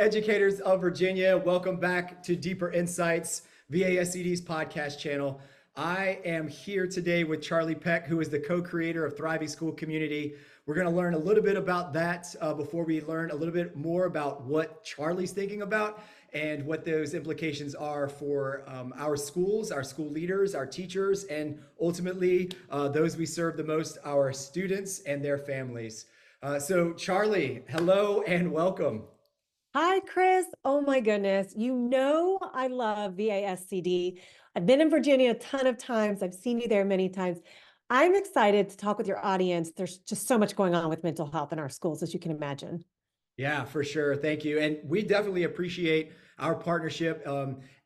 educators of Virginia. Welcome back to Deeper Insights, VASCD's podcast channel. I am here today with Charle Peck, who is the co-creator of Thriving School Community. We're going to learn a little bit about that before we learn a little bit more about what Charlie's thinking about and what those implications are for our schools, our school leaders, our teachers, and ultimately those we serve the most, our students and their families. So Charle, hello and welcome. Hi, Chris. Oh my goodness. You know, I love VASCD. I've been in Virginia a ton of times. I've seen you there many times. I'm excited to talk with your audience. There's just so much going on with mental health in our schools, as you can imagine. Yeah, for sure. Thank you. And we definitely appreciate our partnership.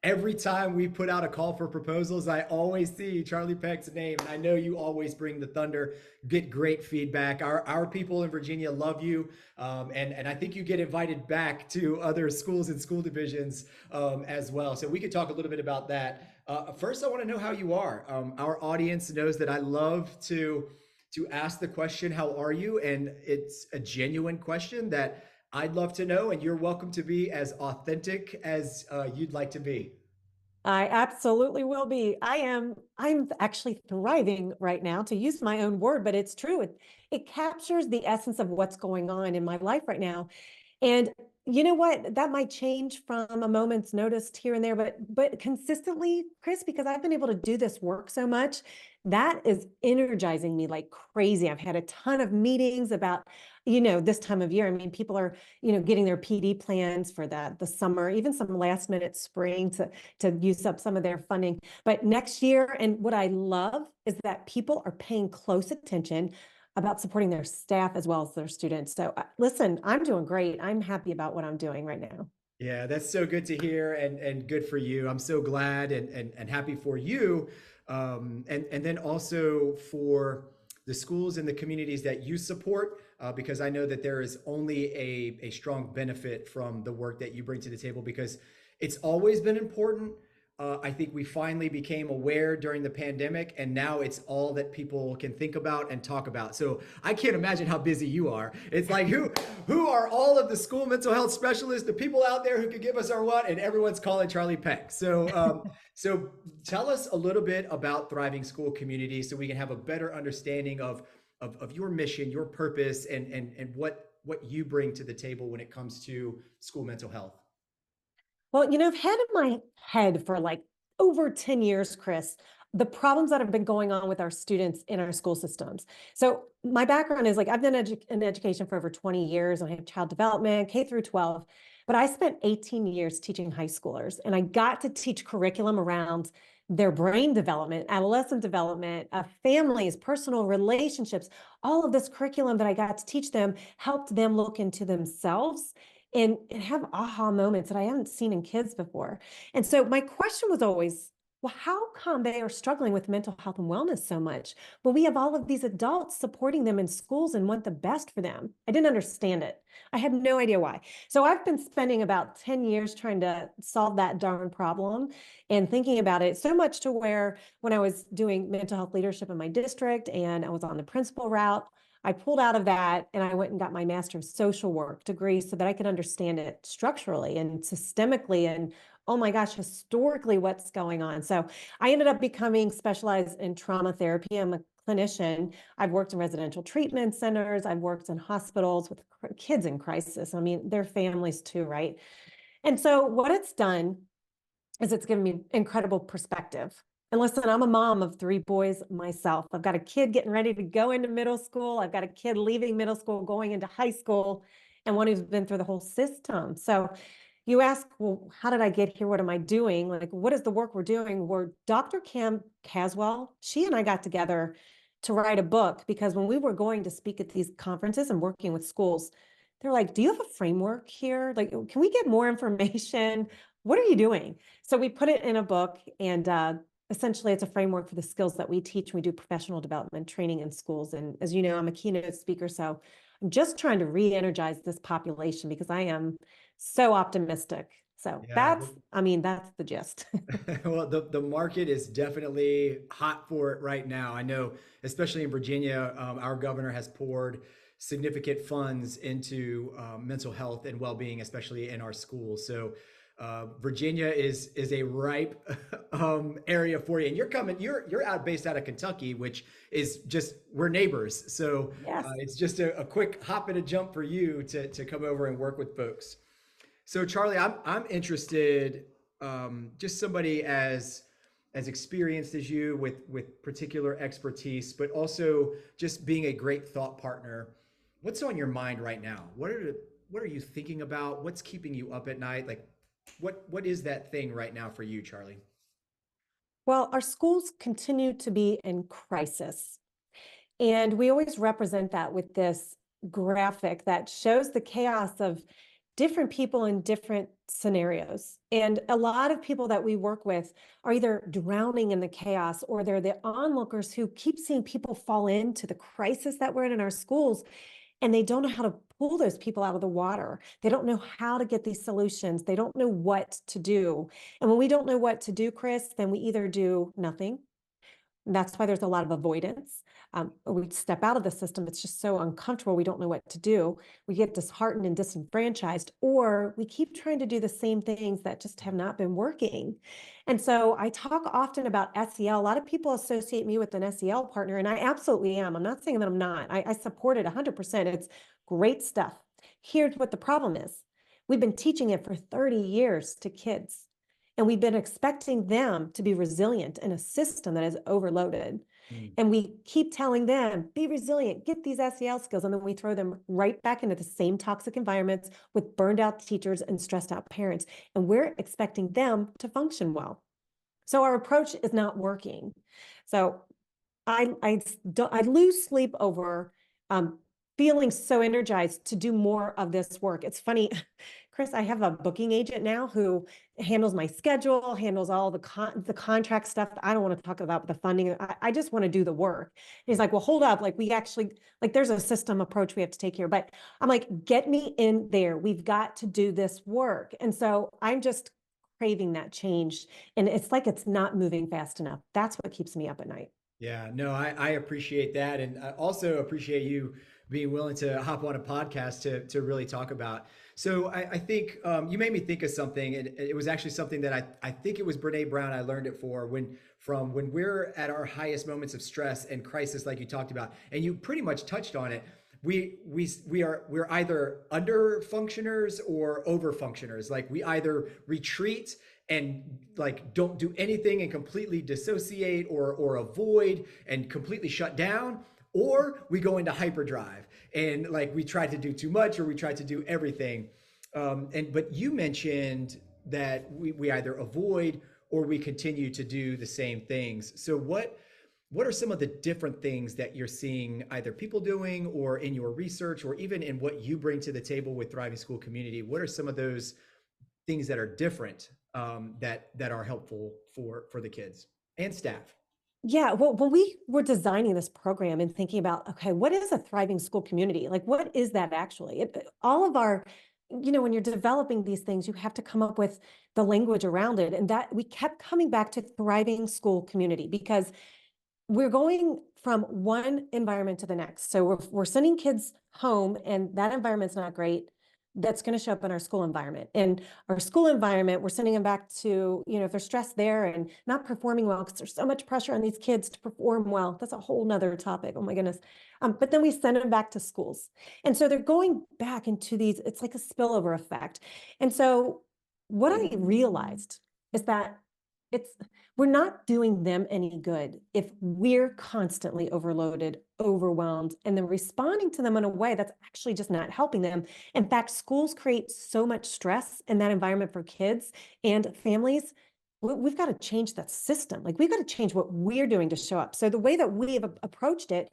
Every time we put out a call for proposals, I always see Charle Peck's name. And I know you always bring the thunder, get great feedback. Our people in Virginia love you. And I think you get invited back to other schools and school divisions as well. So we could talk a little bit about that. First, I want to know how you are. Our audience knows that I love to ask the question, how are you? And it's a genuine question that I'd love to know, and you're welcome to be as authentic as you'd like to be. I absolutely will be. I'm actually thriving right now, to use my own word, but it's true. It captures the essence of what's going on in my life right now. And you know what? That might change from a moment's notice here and there, but consistently, Chris, because I've been able to do this work so much, that is energizing me like crazy. I've had a ton of meetings about, this time of year. I mean, people are, getting their PD plans for the summer, even some last minute spring to use up some of their funding. But next year, and what I love is that people are paying close attention about supporting their staff as well as their students. So listen, I'm doing great. I'm happy about what I'm doing right now. Yeah, that's so good to hear and good for you. I'm so glad and happy for you. And then also for the schools and the communities that you support, because I know that there is only a strong benefit from the work that you bring to the table because it's always been important. I think we finally became aware during the pandemic, and now it's all that people can think about and talk about. So I can't imagine how busy you are. It's like who are all of the school mental health specialists, the people out there who could give us our what, and everyone's calling Charle Peck. So tell us a little bit about Thriving School Community, so we can have a better understanding of your mission, your purpose, and what you bring to the table when it comes to school mental health. Well, I've had in my head for like over 10 years, Chris, the problems that have been going on with our students in our school systems. So my background is like I've been in education for over 20 years. I have child development, K through 12, but I spent 18 years teaching high schoolers, and I got to teach curriculum around their brain development, adolescent development, families, personal relationships. All of this curriculum that I got to teach them helped them look into themselves and have aha moments that I haven't seen in kids before. And so my question was always, well, how come they are struggling with mental health and wellness so much? Well, we have all of these adults supporting them in schools and want the best for them. I didn't understand it. I had no idea why. So I've been spending about 10 years trying to solve that darn problem and thinking about it so much to where when I was doing mental health leadership in my district and I was on the principal route, I pulled out of that and I went and got my Master of Social Work degree so that I could understand it structurally and systemically and, oh my gosh, historically what's going on. So I ended up becoming specialized in trauma therapy. I'm a clinician. I've worked in residential treatment centers. I've worked in hospitals with kids in crisis. I mean, their families too, right? And so what it's done is it's given me incredible perspective. And listen, I'm a mom of 3 boys myself. I've got a kid getting ready to go into middle school. I've got a kid leaving middle school, going into high school, and one who's been through the whole system. So you ask, well, how did I get here? What am I doing? Like, what is the work we're doing? Where Dr. Kim Caswell, she and I got together to write a book because when we were going to speak at these conferences and working with schools, they're like, do you have a framework here? Like, can we get more information? What are you doing? So we put it in a book, and essentially it's a framework for the skills that we teach. We do professional development training in schools. And as you know, I'm a keynote speaker. So I'm just trying to re-energize this population because I am so optimistic. So Yeah. that's the gist. Well, the market is definitely hot for it right now. I know, especially in Virginia, our governor has poured significant funds into mental health and well-being, especially in our schools. So Virginia is a ripe area for you, and you're out based out of Kentucky, which is just we're neighbors. So Yes. it's just a quick hop and a jump for you to come over and work with folks. So Charlie, I'm interested, just somebody as experienced as you with particular expertise, but also just being a great thought partner. What's on your mind right now? What are you thinking about? What's keeping you up at night? Like, what is that thing right now for you, Charlie? Well, our schools continue to be in crisis. And we always represent that with this graphic that shows the chaos of different people in different scenarios. And a lot of people that we work with are either drowning in the chaos or they're the onlookers who keep seeing people fall into the crisis that we're in our schools. And they don't know how to pull those people out of the water. They don't know how to get these solutions. They don't know what to do. And when we don't know what to do, Chris, then we either do nothing. And that's why there's a lot of avoidance. We step out of the system. It's just so uncomfortable. We don't know what to do. We get disheartened and disenfranchised, or we keep trying to do the same things that just have not been working. And so I talk often about SEL. A lot of people associate me with an SEL partner, and I absolutely am. I'm not saying that I'm not. I support it 100%. It's great stuff. Here's what the problem is. We've been teaching it for 30 years to kids. And we've been expecting them to be resilient in a system that is overloaded. Mm. And we keep telling them, be resilient, get these SEL skills. And then we throw them right back into the same toxic environments with burned out teachers and stressed out parents. And we're expecting them to function well. So our approach is not working. So I lose sleep over feeling so energized to do more of this work. It's funny, Chris, I have a booking agent now who handles my schedule, handles all the contract stuff. I don't want to talk about the funding. I just want to do the work. And he's like, well, hold up. Like we actually, like there's a system approach we have to take here. But I'm like, get me in there. We've got to do this work. And so I'm just craving that change. And it's like it's not moving fast enough. That's what keeps me up at night. Yeah, no, I appreciate that. And I also appreciate you being willing to hop on a podcast to really talk about. So I think you made me think of something. And it was actually something that I think it was Brene Brown. I learned it when we're at our highest moments of stress and crisis, like you talked about, and you pretty much touched on it. We're either under functioners or over functioners. Like we either retreat and like don't do anything and completely dissociate or avoid and completely shut down, or we go into hyperdrive and like we try to do too much or we try to do everything. But you mentioned that we either avoid or we continue to do the same things. So what are some of the different things that you're seeing either people doing or in your research or even in what you bring to the table with Thriving School Community? What are some of those things that are different, that are helpful for the kids and staff? Yeah, well, when we were designing this program and thinking about, okay, what is a thriving school community? Like, what is that actually? All of our, when you're developing these things, you have to come up with the language around it. And that we kept coming back to thriving school community because we're going from one environment to the next. So we're sending kids home and that environment's not great. That's going to show up in our school environment. And our school environment, we're sending them back to, if they're stressed there and not performing well, because there's so much pressure on these kids to perform well. That's a whole nother topic. Oh my goodness. But then we send them back to schools. And so they're going back into these, it's like a spillover effect. And so what I realized is that we're not doing them any good if we're constantly overloaded, overwhelmed, and then responding to them in a way that's actually just not helping them. In fact, schools create so much stress in that environment for kids and families. We've got to change that system. Like we've got to change what we're doing to show up. So the way that we have approached it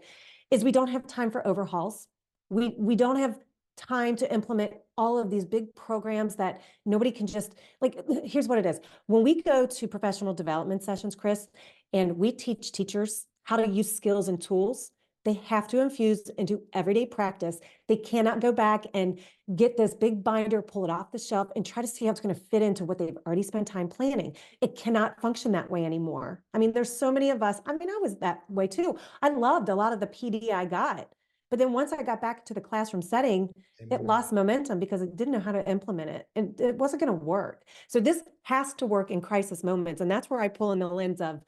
is we don't have time for overhauls. We don't have time to implement all of these big programs that nobody can just like. Here's what it is. When we go to professional development sessions, Chris, and we teach teachers how to use skills and tools, they have to infuse into everyday practice. They cannot go back and get this big binder, pull it off the shelf and try to see how it's going to fit into what they've already spent time planning. It cannot function that way anymore. I mean, there's so many of us. I mean, I was that way too. I loved a lot of the PD I got. But then once I got back to the classroom setting, Same it with me. lost momentum because it didn't know how to implement it and it wasn't going to work. So this has to work in crisis moments. And that's where I pull in the lens of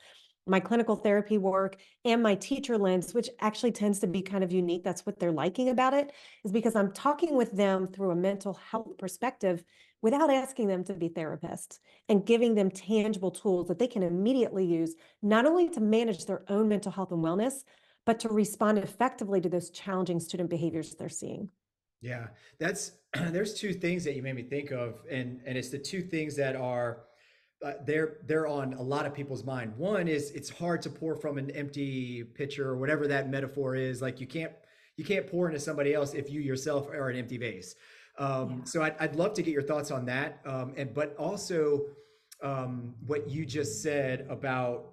my clinical therapy work and my teacher lens, which actually tends to be kind of unique. That's what they're liking about it, is because I'm talking with them through a mental health perspective without asking them to be therapists and giving them tangible tools that they can immediately use, not only to manage their own mental health and wellness, but to respond effectively to those challenging student behaviors they're seeing. Yeah, that's there's two things that you made me think of, and it's the two things that are they're on a lot of people's mind. One is it's hard to pour from an empty pitcher or whatever that metaphor is. Like you can't pour into somebody else if you yourself are an empty vase. Yeah. So I'd love to get your thoughts on that, and but also what you just said about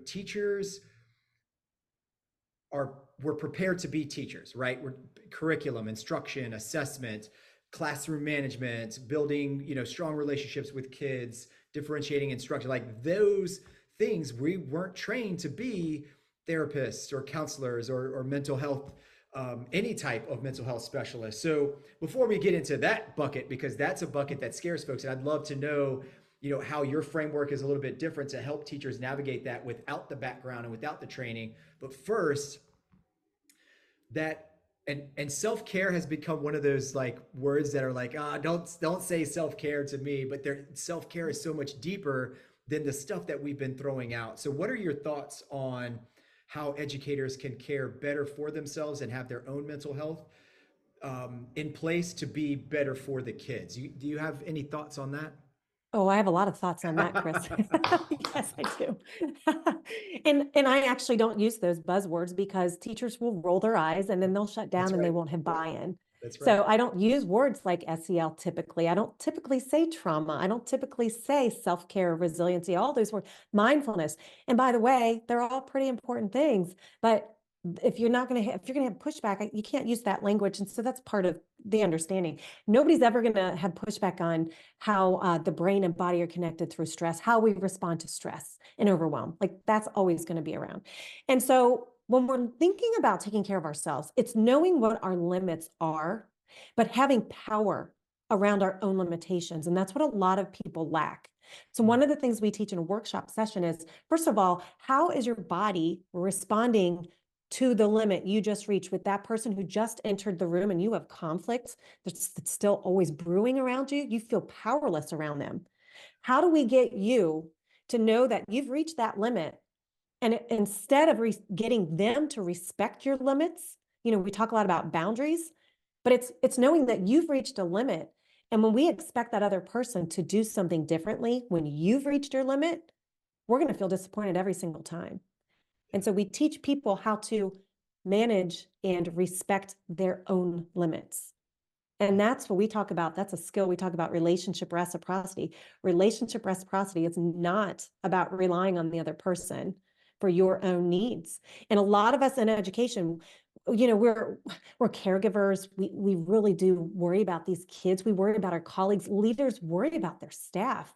teachers are we're prepared to be teachers, right? We're curriculum, instruction, assessment, classroom management, building, strong relationships with kids, differentiating instruction, like those things we weren't trained to be therapists or counselors or mental health, any type of mental health specialist. So before we get into that bucket, because that's a bucket that scares folks, and I'd love to know, how your framework is a little bit different to help teachers navigate that without the background and without the training. But first, that and self-care has become one of those like words that are like, don't say self-care to me, but their self-care is so much deeper than the stuff that we've been throwing out. So what are your thoughts on how educators can care better for themselves and have their own mental health in place to be better for the kids? Do you have any thoughts on that? Oh, I have a lot of thoughts on that, Chris. Yes, I do. And I actually don't use those buzzwords because teachers will roll their eyes and then they'll shut down That's and they right. won't have buy-in. That's right. So I don't use words like SEL typically. I don't typically say trauma. I don't typically say self-care, resiliency, all those words, mindfulness. And by the way, they're all pretty important things, but if you're going to have pushback, you can't use that language. And so that's part of the understanding. Nobody's ever going to have pushback on how the brain and body are connected through stress, how we respond to stress and overwhelm. Like that's always going to be around. And so when we're thinking about taking care of ourselves, it's knowing what our limits are, but having power around our own limitations. And that's what a lot of people lack. So one of the things we teach in a workshop session is, first of all, how is your body responding to the limit you just reached with that person who just entered the room and you have conflict that's still always brewing around you? You feel powerless around them. How do we get you to know that you've reached that limit? And instead of getting them to respect your limits, we talk a lot about boundaries, but it's knowing that you've reached a limit. And when we expect that other person to do something differently, when you've reached your limit, we're going to feel disappointed every single time. And so we teach people how to manage and respect their own limits. And that's what we talk about. That's a skill. We talk about relationship reciprocity. Relationship reciprocity is not about relying on the other person for your own needs. And a lot of us in education, we're caregivers. We really do worry about these kids. We worry about our colleagues. Leaders worry about their staff.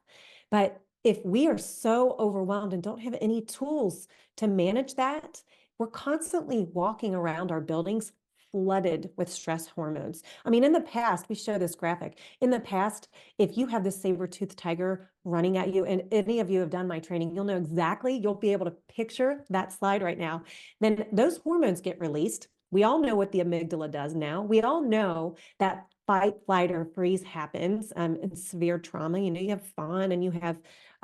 But if we are so overwhelmed and don't have any tools to manage that, we're constantly walking around our buildings flooded with stress hormones. I mean, in the past, we show this graphic. In the past, if you have this saber-toothed tiger running at you, and any of you have done my training, you'll know exactly, you'll be able to picture that slide right now. Then those hormones get released. We all know what the amygdala does now. We all know that fight, flight, or freeze happens in severe trauma. You have fawn and you have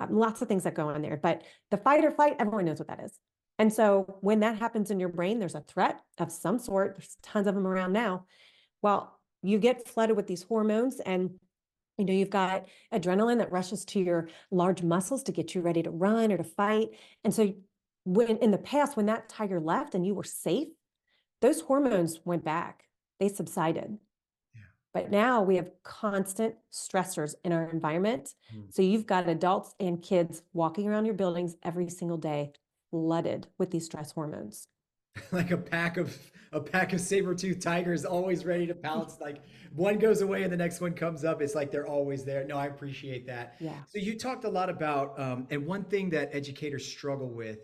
lots of things that go on there. But the fight or flight, everyone knows what that is. And so when that happens in your brain, there's a threat of some sort. There's tons of them around now. Well, you get flooded with these hormones and you've got adrenaline that rushes to your large muscles to get you ready to run or to fight. And so when in the past, when that tiger left and you were safe, those hormones went back. They subsided. Yeah. But now we have constant stressors in our environment. Mm. So you've got adults and kids walking around your buildings every single day, flooded with these stress hormones. Like a pack of saber-toothed tigers always ready to pounce. Like one goes away and the next one comes up. It's like they're always there. No, I appreciate that. Yeah. So you talked a lot about and one thing that educators struggle with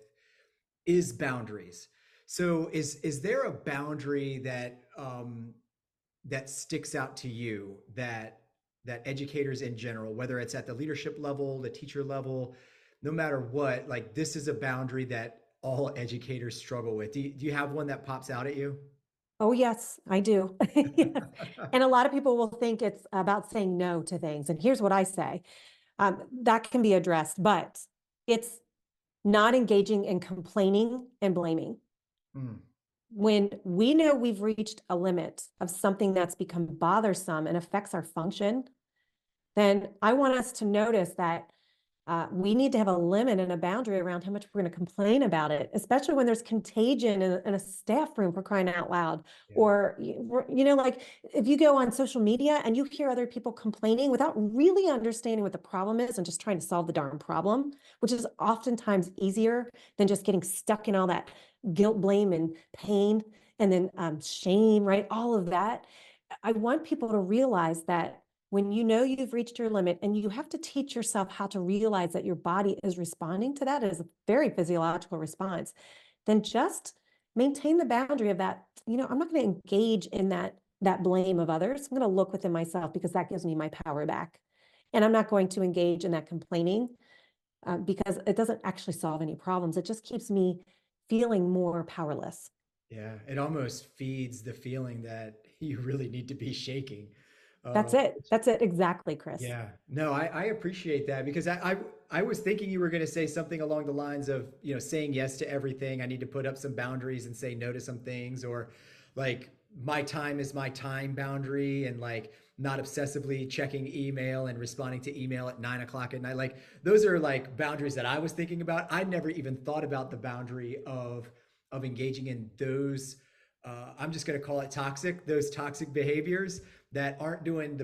is boundaries. So is there a boundary that that sticks out to you that educators in general, whether it's at the leadership level, the teacher level, no matter what, like this is a boundary that all educators struggle with? Do you have one that pops out at you? Oh, yes, I do. Yes. And a lot of people will think it's about saying no to things. And here's what I say, that can be addressed, but it's not engaging in complaining and blaming. Mm, When we know we've reached a limit of something that's become bothersome and affects our function, then I want us to notice that we need to have a limit and a boundary around how much we're going to complain about it, especially when there's contagion in a staff room, for crying out loud. yeah. Or, like if you go on social media and you hear other people complaining without really understanding what the problem is and just trying to solve the darn problem, which is oftentimes easier than just getting stuck in all that guilt, blame, and pain, and then shame, right? All of that. I want people to realize that when you know you've reached your limit, and you have to teach yourself how to realize that your body is responding to that as a very physiological response, then just maintain the boundary of that. I'm not going to engage in that blame of others. I'm going to look within myself, because that gives me my power back. And I'm not going to engage in that complaining, because it doesn't actually solve any problems. It just keeps me feeling more powerless. Yeah, it almost feeds the feeling that you really need to be shaking. That's Uh, it. That's it. Exactly, Chris. yeah, no, I appreciate that because I was thinking you were going to say something along the lines of, saying yes to everything. I need to put up some boundaries and say no to some things, or like my time is my time boundary, and like not obsessively checking email and responding to email at 9 o'clock at night. Like those are like boundaries that I was thinking about. I never even thought about the boundary of engaging in those. I'm just going to call it toxic. Those toxic behaviors that aren't doing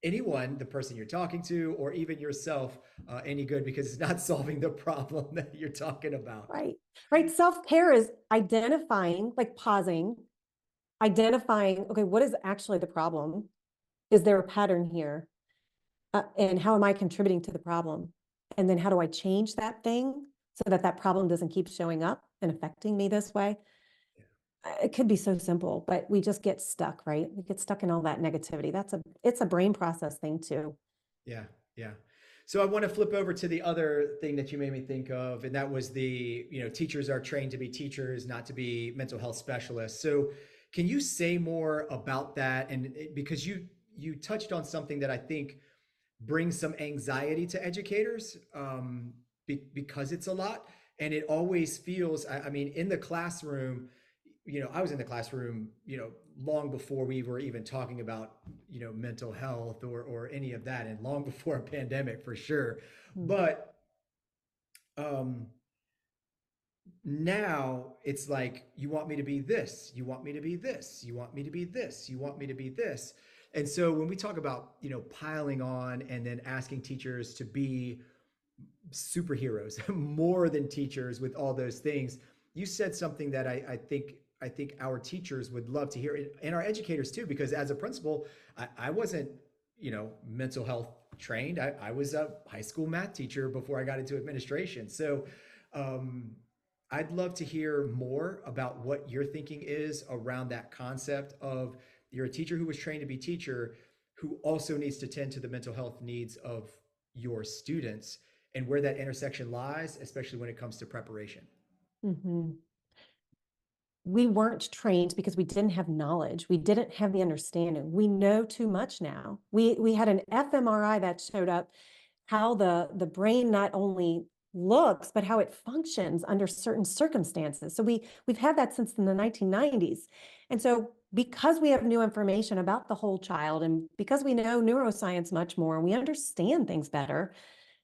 anyone, the person you're talking to, or even yourself, any good, because it's not solving the problem that you're talking about. Right. Right. Self-care is identifying, like pausing, identifying, okay, what is actually the problem? Is there a pattern here? And how am I contributing to the problem? And then how do I change that thing so that that problem doesn't keep showing up and affecting me this way? It could be so simple, but we just get stuck, right? We get stuck in all that negativity. It's a brain process thing too. Yeah, yeah. So I want to flip over to the other thing that you made me think of, and that was teachers are trained to be teachers, not to be mental health specialists. So can you say more about that? And because you touched on something that I think brings some anxiety to educators, because it's a lot, and it always feels. I mean, in the classroom, I was in the classroom, long before we were even talking about, mental health or any of that, and long before a pandemic for sure. Mm. But um, now it's like, you want me to be this, you want me to be this, you want me to be this, you want me to be this. And so when we talk about, piling on and then asking teachers to be superheroes, more than teachers with all those things. You said something that I think our teachers would love to hear, and our educators too, because as a principal, I wasn't, mental health trained. I was a high school math teacher before I got into administration. So um, I'd love to hear more about what your thinking is around that concept of, you're a teacher who was trained to be teacher, who also needs to tend to the mental health needs of your students, and where that intersection lies, especially when it comes to preparation. Mhm. We weren't trained because we didn't have knowledge. We didn't have the understanding. We know too much now. We had an fMRI that showed up how the brain not only looks, but how it functions under certain circumstances. So we've had that since the 1990s. And so because we have new information about the whole child, and because we know neuroscience much more, and we understand things better,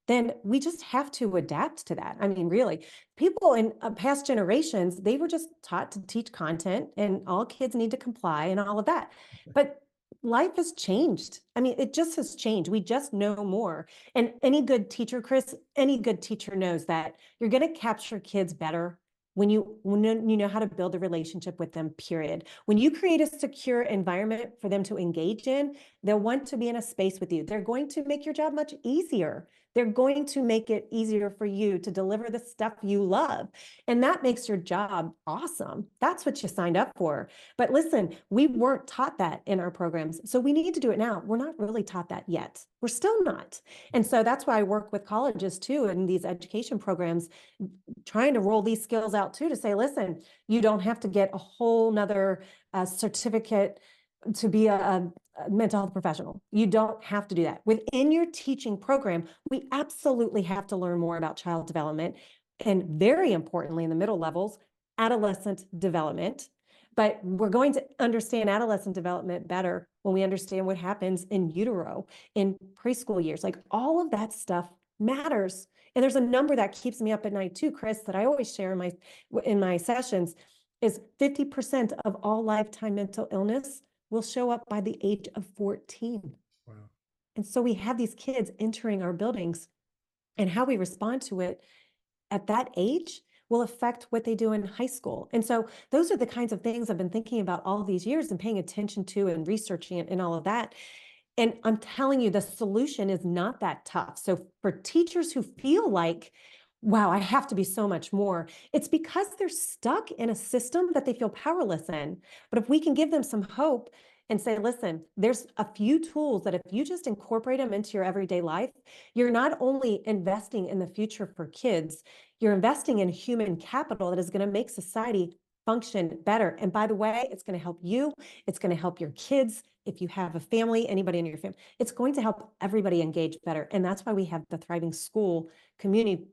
then we just have to adapt to that. I mean, really, people in past generations, they were just taught to teach content, and all kids need to comply and all of that. But life has changed. I mean, it just has changed. We just know more. And any good teacher, Chris, any good teacher knows that you're going to capture kids better when you know how to build a relationship with them, period. When you create a secure environment for them to engage in, they'll want to be in a space with you. They're going to make your job much easier. They're going to make it easier for you to deliver the stuff you love. And that makes your job awesome. That's what you signed up for. But listen, we weren't taught that in our programs. So we need to do it now. We're not really taught that yet. We're still not. And so that's why I work with colleges too in these education programs, trying to roll these skills out too, to say, listen, you don't have to get a whole nother certificate to be a mental health professional. You don't have to do that. Within your teaching program, we absolutely have to learn more about child development, and very importantly in the middle levels, adolescent development. But we're going to understand adolescent development better when we understand what happens in utero, in preschool years. Like, all of that stuff matters. And there's a number that keeps me up at night too, Chris, that I always share in my sessions, is 50% of all lifetime mental illness will show up by the age of 14. Wow. And so we have these kids entering our buildings, and how we respond to it at that age will affect what they do in high school. And so those are the kinds of things I've been thinking about all these years and paying attention to and researching it and all of that. And I'm telling you, the solution is not that tough. So for teachers who feel like, wow, I have to be so much more, it's because they're stuck in a system that they feel powerless in. But if we can give them some hope and say, listen, there's a few tools that if you just incorporate them into your everyday life, you're not only investing in the future for kids, you're investing in human capital that is going to make society function better. And by the way, it's going to help you. It's going to help your kids. If you have a family, anybody in your family, it's going to help everybody engage better. And that's why we have the Thriving School community,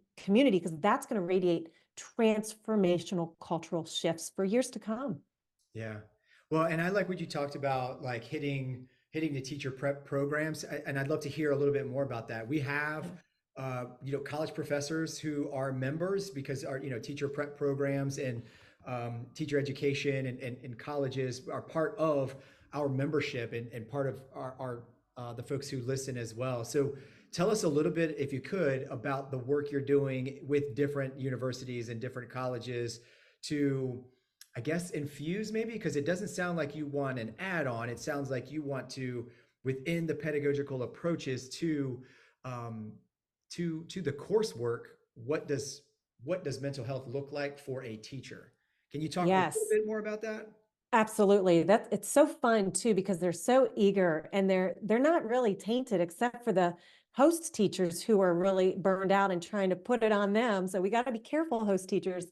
because that's going to radiate transformational cultural shifts for years to come. Yeah. Well, and I like what you talked about, like hitting the teacher prep programs, and I'd love to hear a little bit more about that. We have, college professors who are members because our, teacher prep programs and teacher education and colleges are part of our membership and part of the folks who listen as well. So tell us a little bit, if you could, about the work you're doing with different universities and different colleges to, I guess, infuse maybe, because it doesn't sound like you want an add-on. It sounds like you want to, within the pedagogical approaches um, to the coursework, what does mental health look like for a teacher? Can you talk a little Yes. bit more about that? Absolutely. It's so fun too, because they're so eager, and they're not really tainted except for the host teachers who are really burned out and trying to put it on them. So we got to be careful, host teachers.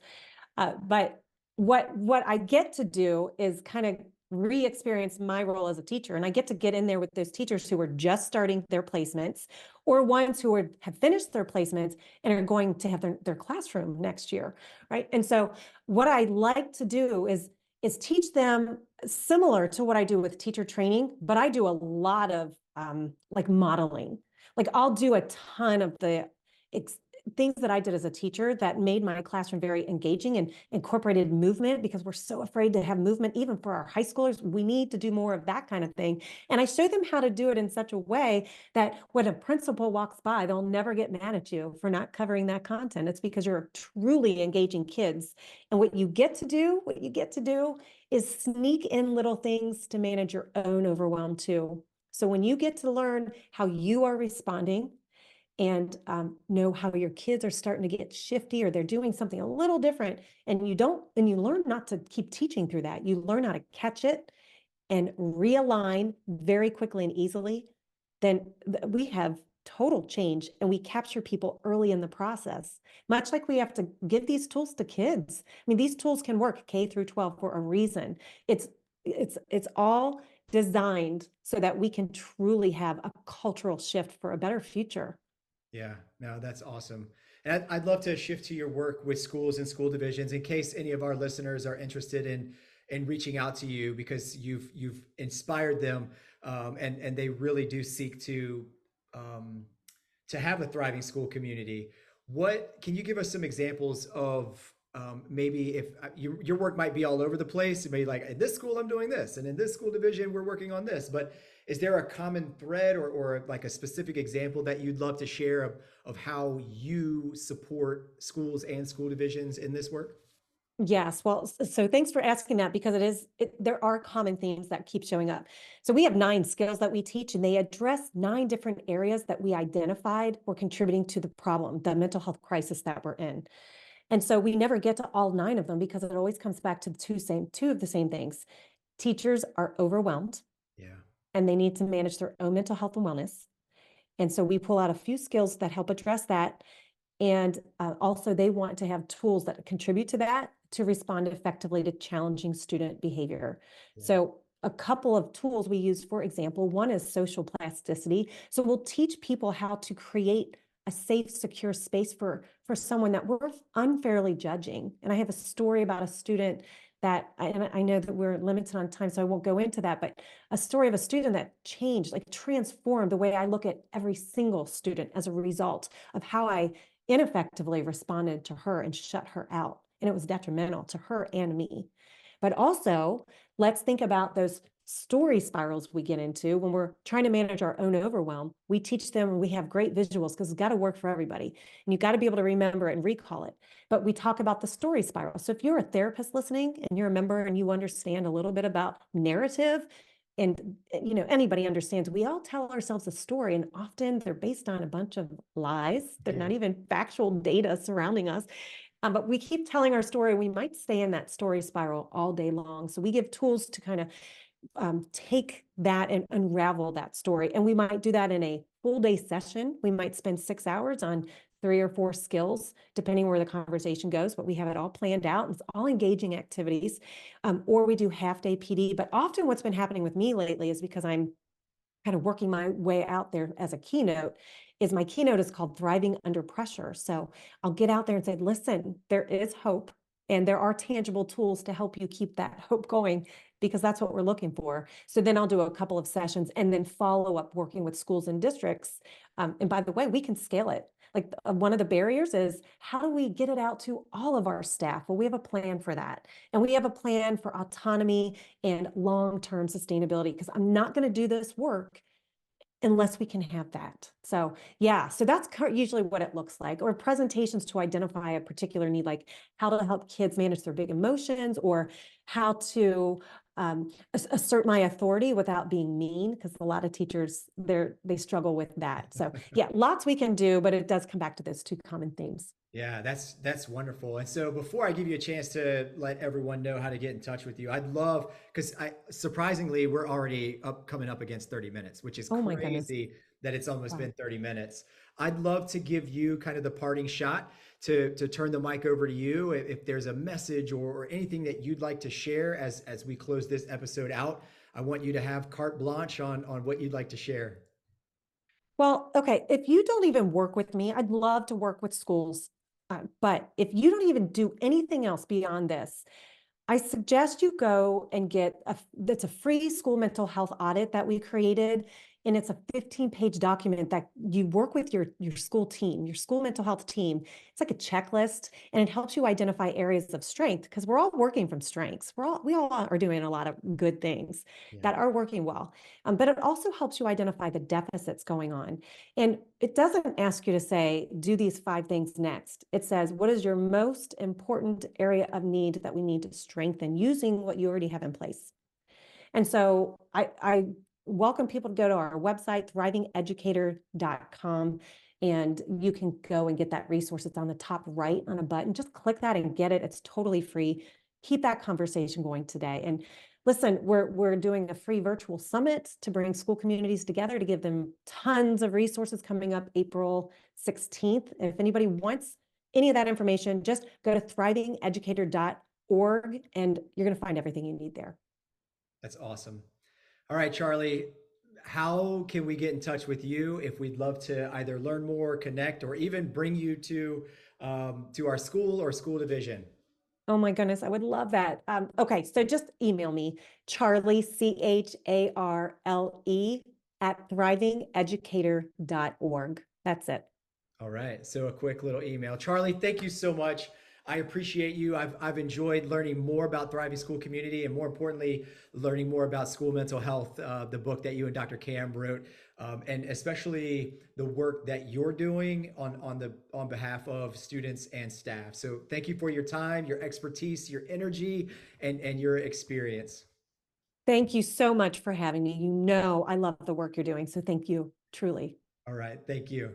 But what I get to do is kind of re-experience my role as a teacher, and I get to get in there with those teachers who are just starting their placements, or ones who have finished their placements and are going to have their classroom next year, right? And so what I like to do is teach them similar to what I do with teacher training, but I do a lot of like modeling. Like, I'll do a ton of the things that I did as a teacher that made my classroom very engaging and incorporated movement, because we're so afraid to have movement, even for our high schoolers. We need to do more of that kind of thing. And I show them how to do it in such a way that when a principal walks by, they'll never get mad at you for not covering that content. It's because you're truly engaging kids. And what you get to do is sneak in little things to manage your own overwhelm too. So when you get to learn how you are responding, and know how your kids are starting to get shifty, or they're doing something a little different, and you learn not to keep teaching through that. You learn how to catch it and realign very quickly and easily, then we have total change, and we capture people early in the process, much like we have to give these tools to kids. I mean, these tools can work K through 12 for a reason. It's all designed so that we can truly have a cultural shift for a better future. Yeah, no, that's awesome. And I'd love to shift to your work with schools and school divisions in case any of our listeners are interested in reaching out to you, because you've inspired them, and they really do seek um, to have a thriving school community. What can you give us some examples of, maybe if your work might be all over the place, maybe like in this school I'm doing this, and in this school division we're working on this, but is there a common thread, or like a specific example that you'd love to share of how you support schools and school divisions in this work? Yes, well, so thanks for asking that because there are common themes that keep showing up. So we have 9 skills that we teach, and they address 9 different areas that we identified were contributing to the problem, the mental health crisis that we're in. And so we never get to all 9 of them because it always comes back to the two of the same things. Teachers are overwhelmed Yeah. and they need to manage their own mental health and wellness. And so we pull out a few skills that help address that. And also, they want to have tools that contribute to that to respond effectively to challenging student behavior. Yeah. So, a couple of tools we use, for example, one is social plasticity. So, we'll teach people how to create a safe, secure space for someone that we're unfairly judging. And I have a story about a student that, and I know that we're limited on time, so I won't go into that, but a story of a student that changed, like transformed the way I look at every single student as a result of how I ineffectively responded to her and shut her out. And it was detrimental to her and me. But also, let's think about those story spirals we get into when we're trying to manage our own overwhelm. We teach them, and we have great visuals because it's got to work for everybody. And you've got to be able to remember it and recall it. But we talk about the story spiral. So if you're a therapist listening and you're a member and you understand a little bit about narrative, and anybody understands we all tell ourselves a story, and often they're based on a bunch of lies. They're Yeah. not even factual data surrounding us, but we keep telling our story. We might stay in that story spiral all day long. So we give tools to kind of take that and unravel that story. And we might do that in a full day session. We might spend 6 hours on 3 or 4 skills, depending where the conversation goes, but we have it all planned out. It's all engaging activities. Or we do half day PD. But often what's been happening with me lately is because I'm kind of working my way out there as a keynote, is my keynote is called Thriving Under Pressure. So I'll get out there and say, listen, there is hope and there are tangible tools to help you keep that hope going, because that's what we're looking for. So then I'll do a couple of sessions and then follow up working with schools and districts. And by the way, we can scale it. Like one of the barriers is, how do we get it out to all of our staff? Well, we have a plan for that. And we have a plan for autonomy and long-term sustainability, because I'm not going to do this work unless we can have that. So yeah, so that's usually what it looks like, or presentations to identify a particular need, like how to help kids manage their big emotions, or how to assert my authority without being mean, because a lot of teachers, they struggle with that. So yeah, lots we can do, but it does come back to those 2 common themes. Yeah, that's wonderful. And so before I give you a chance to let everyone know how to get in touch with you, I'd love, because I surprisingly we're already coming up against 30 minutes, which is Oh my goodness. crazy that it's almost Wow. been 30 minutes. I'd love to give you kind of the parting shot to turn the mic over to you if there's a message or anything that you'd like to share as we close this episode out. I want you to have carte blanche on what you'd like to share. Well, okay, if you don't even work with me, I'd love to work with schools. But if you don't even do anything else beyond this, I suggest you go and get that's a free school mental health audit that we created. And it's a 15-page document that you work with your school team, your school mental health team. It's like a checklist, and it helps you identify areas of strength, because we're all working from strengths. We all are doing a lot of good things Yeah. that are working well. But it also helps you identify the deficits going on. And it doesn't ask you to say, do these 5 things next. It says, what is your most important area of need that we need to strengthen using what you already have in place? And so I welcome people to go to our website, thrivingeducator.com, and you can go and get that resource. It's on the top right on a button. Just click that and get it. It's totally free. Keep that conversation going today. And listen, we're doing a free virtual summit to bring school communities together, to give them tons of resources coming up April 16th. If anybody wants any of that information, just go to thrivingeducator.org and you're going to find everything you need there. That's awesome. All right, Charlie, how can we get in touch with you if we'd love to either learn more, connect, or even bring you to our school or school division? Oh my goodness, I would love that. Okay, so just email me, Charlie, CHARLE, at thrivingeducator.org. That's it. All right, so a quick little email. Charlie, thank you so much. I appreciate you. I've enjoyed learning more about Thriving School Community, and more importantly, learning more about school mental health, the book that you and Dr. Cam wrote, and especially the work that you're doing on behalf of students and staff. So thank you for your time, your expertise, your energy, and your experience. Thank you so much for having me. You know, I love the work you're doing. So thank you, truly. All right. Thank you.